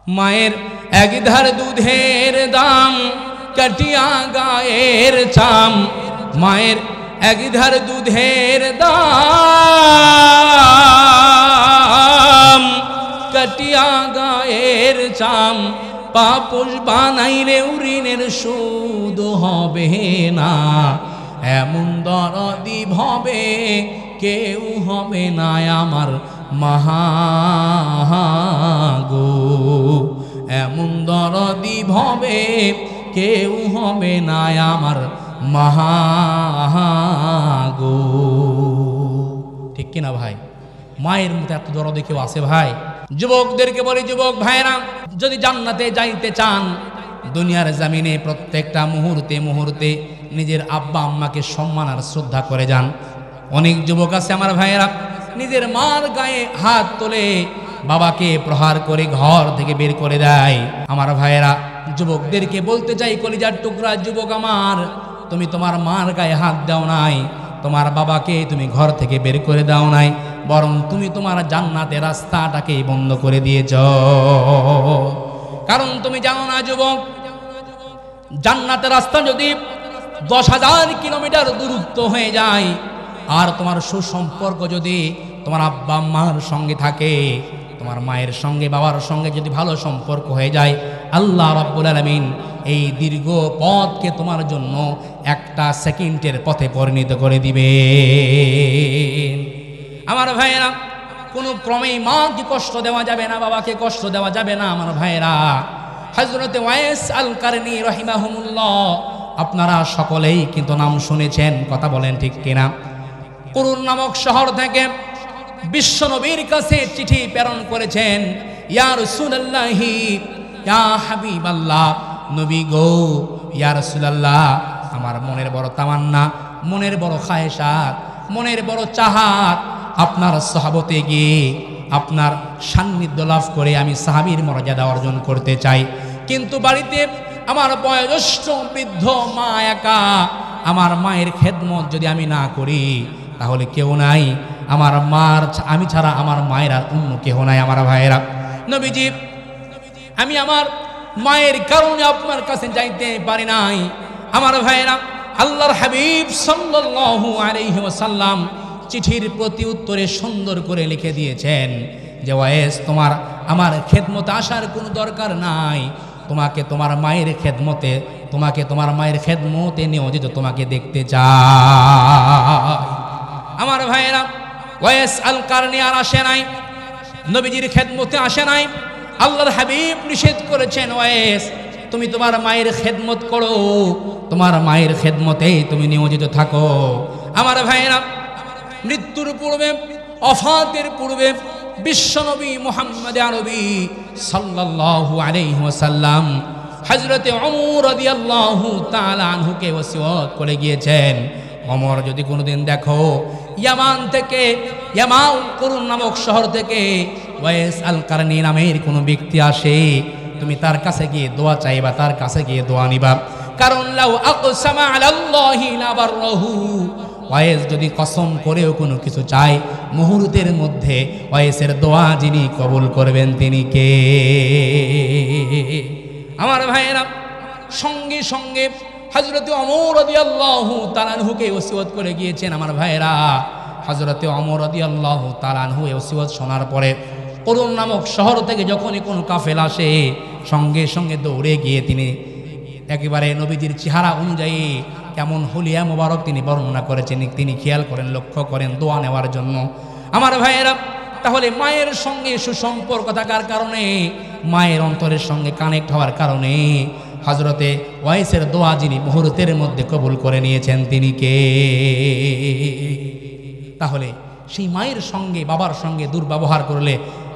মায়ের একধার দুধের দাম কাটিয়া গায়ের চাম, মায়ের একধার দুধের দাম কাটিয়া গায়ের চাম, পাপোশ বানাইলে ঋণের সুদ হবে না, এমন দরদি ভবে কেউ হবে না আমার মাগো, এমন দরদি ভবে কেউ হবে না আমার মাগো। ঠিক কিনা ভাই? মায়ের মতো এত দরদি কেউ আছে ভাই? যুবকদেরকে বলি, যুবক ভাইরা, যদি জান্নাতে যাইতে চান, দুনিয়ার জমিনে প্রত্যেকটা মুহূর্তে মুহূর্তে নিজের আব্বা আম্মাকে সম্মান আর শ্রদ্ধা করে যান। অনেক যুবক আছে আমার ভাইয়েরা, নিজের মার গায়ে হাত তোলে, বাবাকে প্রহার করে ঘর থেকে বের করে দেয়। আমার ভাইয়েরা, যুবকদেরকে বলতে চাই, কলিজার টুকরা যুবক আমার, তুমি তোমার মার গায়ে হাত দাও নাই, তোমার বাবাকে তুমি ঘর থেকে বের করে দাও নাই, বরং তুমি তোমার জান্নাতের রাস্তাটাকে বন্ধ করে দিয়েছ। কারণ তুমি জানো না যুবক, জান্নাতের রাস্তা যদি 10,000 কিলোমিটার দূরত্ব হয়ে যায়, আর তোমার সুসম্পর্ক যদি তোমার আব্বা আম্মার সঙ্গে থাকে, তোমার মায়ের সঙ্গে বাবার সঙ্গে যদি ভালো সম্পর্ক হয়ে যায়, আল্লাহ রাব্বুল আলামিন এই দীর্ঘ পথকে তোমার জন্য একটা সেকেন্ডের পথে পরিণত করে দিবে। আমার ভাইয়েরা, কোনো ক্রমেই মাকে কষ্ট দেওয়া যাবে না, বাবাকে কষ্ট দেওয়া যাবে না। আমার ভাইয়েরা, হযরতে ওয়াইস আল কারনী রাহিমাহুমুল্লাহ, আপনারা সকলেই কিন্তু নাম শুনেছেন, কথা বলেন ঠিক কিনা? কুরুন নামক শহর থেকে বিশ্ব নবীর কাছে চিঠি প্রেরণ করেছেন, ইয়া রাসূলুল্লাহি, ইয়া হাবিবাল্লাহ, নবী গো, ইয়া রাসূলুল্লাহ, আমার মনের বড় তামান্না, মনের বড় খায়েশাত, মনের বড় চাহাত, আপনার সাহাবতে গিয়ে আপনার সান্নিধ্য লাভ করে আমি সাহাবীর মর্যাদা অর্জন করতে চাই। কিন্তু বাড়িতে আমার বয়োজ্যেষ্ঠ বৃদ্ধ মা একা, আমার মায়ের খেদমত যদি আমি না করি তাহলে কেউ নাই, আমার মার আমি ছাড়া আমার মায়ের আর অন্য কেহ নাই। আমার ভাইয়েরা, নবীজি, আমি আমার মায়ের কারণে আপনার কাছে যাইতে পারি নাই। আমার ভাইয়েরা, আল্লাহর হাবিব সাল্লাল্লাহু আলাইহি ওয়াসাল্লাম চিঠির প্রতি উত্তরে সুন্দর করে লিখে দিয়েছেন যে ওয়াইস, তোমার আমার খেদমতে আসার কোনো দরকার নাই, তোমাকে তোমার মায়ের খেদমতে, তোমাকে তোমার মায়ের খেদমতে নিয়োজিত তোমাকে দেখতে চাই। আমার ভাইয়েরা, ওয়াইস আল কারনী আর আসে নাই, নবীজির খেদমতে আসে নাই। আল্লাহর হাবিব নিষেধ করেছেন, ওয়াইস তুমি তোমার মায়ের খেদমত করো, তোমার মায়ের খেদমতেই তুমি নিয়োজিত থাকো। আমার ভাইয়েরা, মৃত্যুর পূর্বে, ওফাতের পূর্বে বিশ্বনবী মুহাম্মদ আরবি সাল্লাল্লাহু আলাইহি ওয়াসাল্লাম হযরতে ওমর রাদিয়াল্লাহু তাআলা আনহুকে ওসিয়ত করে গিয়েছেন, ওমর যদি কোনোদিন দেখো ইয়ামান থেকে, ইয়ামান কুরুন নামক শহর থেকে ওয়াইস আল কারনী নামের কোনো ব্যক্তি আসে, তুমি তার কাছে গিয়ে দোয়া চাইবা, তার কাছে গিয়ে দোয়া নিবা। কারণ লাউ আকসামা আলাল্লাহি লা বাররাহু, ওয়াইস যদি কসম করেও কোনো কিছু চায়, মুহূর্তের মধ্যে ওয়াইসের দোয়া যিনি কবুল করবেন তিনি কে? আমার ভাইয়েরা, সঙ্গে সঙ্গে হযরতে ওমর রাদিয়াল্লাহু তাআলা আনহুকে ওসিয়ত করে গিয়েছেন। আমার ভাইয়েরা, হযরতে ওমর রাদিয়াল্লাহু তাআলা আনহু এই ওসিয়ত শোনার পরে কুরুন নামক শহর থেকে যখনই কোনো কাফেলা আসে, সঙ্গে সঙ্গে দৌড়ে গিয়ে তিনি একেবারে নবীজির চেহারা অনুযায়ী কেমন হুলিয়া মোবারক তিনি বর্ণনা করেছেন, তিনি খেয়াল করেন, লক্ষ্য করেন দোয়া নেওয়ার জন্য। আমার ভাইয়েরা, তাহলে মায়ের সঙ্গে সুসম্পর্ক থাকার কারণে, মায়ের অন্তরের সঙ্গে কানেক্ট হওয়ার কারণে হযরতে ওয়াইসের দোয়া যিনি মুহূর্তের মধ্যে কবুল করে নিয়েছেন তিনি কে? তাহলে সেই মায়ের সঙ্গে বাবার সঙ্গে দুর্ব্যবহার করলে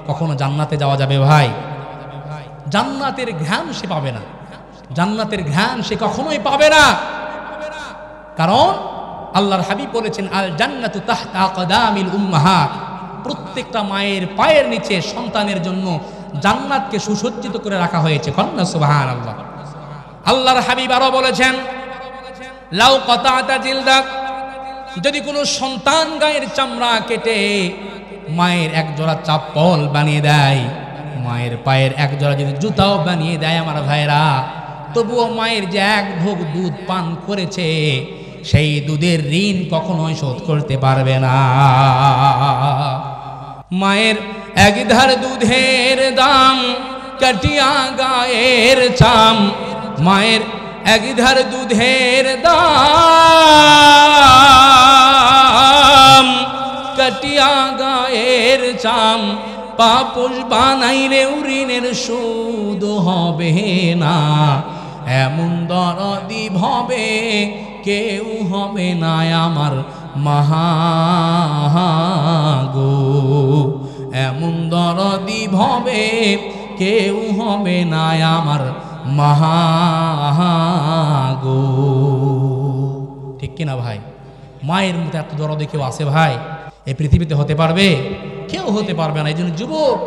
কখনো জান্নাতে যাওয়া যাবে ভাই? জান্নাতের ঘ্রাণ সে পাবে না, জান্নাতের ঘ্রাণ সে কখনোই পাবে না। কারণ আল্লাহর হাবিব বলেছেন, আল জান্নাতু তাহতা আকদামিল উম্মাহাত, প্রত্যেকটা মায়ের পায়ের নিচে সন্তানের জন্য জান্নাতকে সুসজ্জিত করে রাখা হয়েছে। কন্যা সুবহানাল্লাহ। আল্লাহর হাবিব আরো বলেছেন, লাউ কাতাতা জিলদাক, যদি কোনো সন্তান গায়ের চামড়া কেটে মায়ের এক জোড়া চাপ্পল বানিয়ে দেয়, মায়ের পায়ের এক জোড়া যদি জুতাও বানিয়ে দেয় আমার ভাইরা, তবুও মায়ের যে এক ঢোক দুধ পান করেছে সেই দুধের ঋণ কখনোই শোধ করতে পারবে না। মায়ের এক ধার দুধের দাম কাটিয়া গায়ের চাম, মায়ের এক ধার দুধের দাম কাটিয়া গায়ের চাম, পাপোশ বানাইলে ঋণের সুদ হবে না, এমন দরদি ভবে কেউ হবে না আমার মাহাগো, এমন দরদি ভবে কেউ হবে না আমার মাহাগো। ঠিক কিনা ভাই? মায়ের মতো এত দরদি কেউ আছে ভাই এই পৃথিবীতে? হতে পারবে? কেউ হতে পারবে না। এই জন্য যুবক,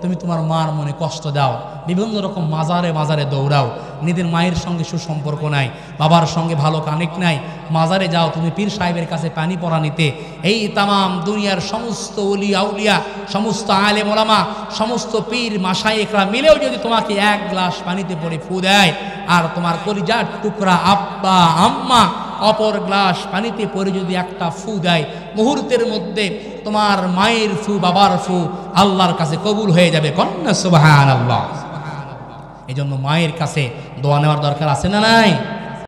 তুমি তোমার মার মনে কষ্ট দাও, বিভিন্ন রকম মাজারে মাজারে দৌড়াও, নিজের মায়ের সঙ্গে সুসম্পর্ক নাই, বাবার সঙ্গে ভালো কানেক্ট নাই, মাজারে যাও তুমি পীর সাহেবের কাছে পানি পড়া নিতে। এই তামাম দুনিয়ার সমস্ত ওলি আউলিয়া, সমস্ত আলেম ওলামা, সমস্ত পীর মাশায়েখরা মিলেও যদি তোমাকে এক গ্লাস পানিতে পড়ে ফু দেয়, আর তোমার কলিজার টুকরা আব্বা আম্মা অপর গ্লাস পানিতে পড়ে যদি একটা ফু দেয়, মুহূর্তের মধ্যে তোমার মায়ের ফু বাবার ফু আল্লাহর কাছে কবুল হয়ে যাবে। কন্যা সুবহানাল্লাহ। এই জন্য মায়ের কাছে দোয়া নেওয়ার দরকার আছে না নাই?